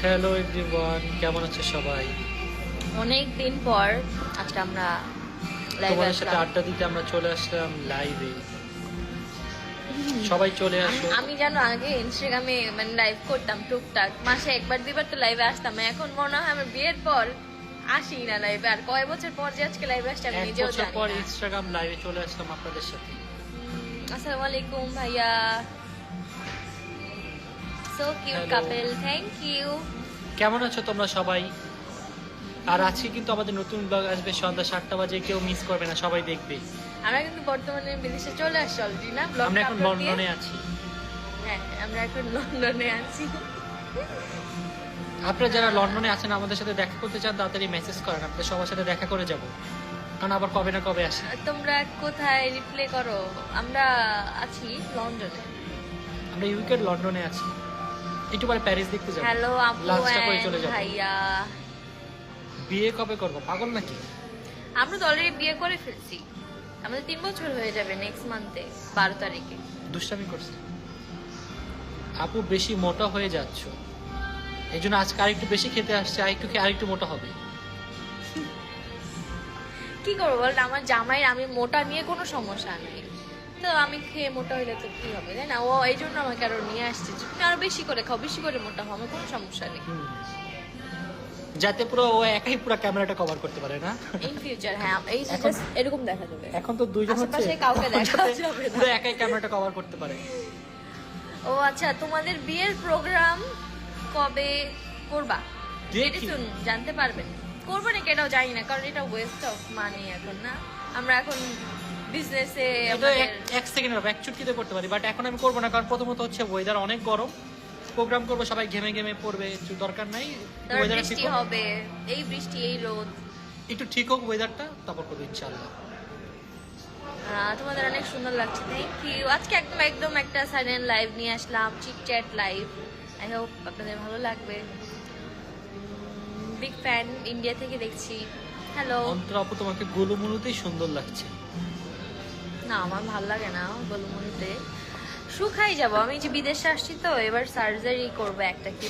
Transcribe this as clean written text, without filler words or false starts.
Hello everyone, কেমন আছো সবাই? অনেক দিন পর আজকে আমরা লাইভে তোমাদের সাথে আসলাম। আড্ডা দিতে আমরা চলে আসলাম লাইভে। সবাই চলে আসো। আমি জানো আগে ইনস্টাগ্রামে মানে লাইভ করতাম টুকটাক, মাসে একবার দুইবার তো লাইভে আসতাম। এখন মনে হয় আমার বিয়ের পর আসি না লাইভে। আর কয় বছর পর যে আজকে লাইভে আসছি আমি এক নিজেও বছর জানি পর না। ইনস্টাগ্রাম লাইভে চলে আসলাম আপনাদের সাথে। আসসালামু আলাইকুম ভাইয়া, so cute Hello. Couple, thank you. কেমন আছো তোমরা সবাই? আর আজকে কিন্তু আমাদের নতুন ব্লগ আসবে সন্ধ্যা 7টা বাজে, কেউ মিস করবে না, সবাই দেখবে। আমরা কিন্তু বর্তমানে বিদেশে চলে আসছি অলরেডি না, ব্লগ আমরা এখন লন্ডনে আছি। হ্যাঁ, আমরা এখন লন্ডনে আছি। আপনারা যারা লন্ডনে আছেন আমাদের সাথে দেখা করতে চান তাড়াতাড়ি মেসেজ করেন, আপনাদের সবার সাথে দেখা করে যাব। কারণ আবার কবে না কবে আসি। তোমরা কোথায় রিপ্লে করো? আমরা আছি লন্ডনে। আমরা ইউকের লন্ডনে আছি, একটু পরে প্যারিস দেখতে যাবো। হ্যালো আপু লাঞ্চটা করে চলে and যাবো। ভাইয়া, বিয়ে কবে করবো, পাগল নাকি? আমরা তো অলরেডি বিয়ে করে ফেলছি। আমাদের 3 বছর হয়ে যাবে নেক্সট মান্থে 12 তারিখে। দুষ্টামি করছে। আপু বেশি মোটা হয়ে যাচ্ছ, এই জন্য আজকে আরেকটু বেশি খেতে আসছে, আরেকটু মোটা হবে। কি করবো বল, আমার জামাইয়ের আমি মোটা নিয়ে কোনো সমস্যা নেই, তো আমি খেয়ে মোটা হইলে তো কি হবে, তাই না? ও এই জন্য আমাকে আরো নিয়ে আসছে, তুমি আরো বেশি করে খাও, বেশি করে মোটা হও, আমার কোনো সমস্যা নেই। যাতে পুরো ও একাই পুরো ক্যামেরাটা কভার করতে পারে না। ইন ফিউচার হ্যাঁ, এই যে এখন- just এরকম দেখা যাবে। এখন তো দুইজন হচ্ছে, আশেপাশে কাউকে দেখা যাতে যাবে না। পুরো একাই ক্যামেরাটা কভার করতে পারে। ও আচ্ছা, তোমাদের বিয়ের প্রোগ্রাম কবে করবা? দেখি। Very soon জানতে পারবেন। করবো নাকি এটাও জানি না, কারণ এটা ওয়েস্ট অফ মানি এখন না। আমরা এখন বিজনেসে এটা এক সেকেন্ড হবে, এক চুটকিতে করতে পারি, বাট এখন আমি করবো না, কারণ প্রথমত হচ্ছে ওয়েদার অনেক গরম। প্রোগ্রাম করবো, সবাই ঘেমে ঘেমে পড়বে, একটু দরকার নাই। ওয়েদার ঠিক বৃষ্টি হোক, হবে, এই বৃষ্টি এই রোদ। একটু ঠিক হোক ওয়েদারটা, তারপর করবো ইনশাআল্লাহ। তোমাদের অনেক সুন্দর লাগছে, থ্যাংক ইউ। আজকে একদম একটা সাইলেন্ট লাইভ নিয়ে আসলাম, cheat chat live. I hope আপনাদের ভালো লাগবে। বিগ ফ্যান, ইন্ডিয়া থেকে দেখছি। হ্যালো। অন্তর আপু তোমাকে গোলুমুলুতেই সুন্দর লাগছে। না আমার ভালো লাগে না গোলমরিচে, শুকাই যাবো। আমি যে বিদেশে আসছি তো, এবার সার্জারি করবো একটা, কি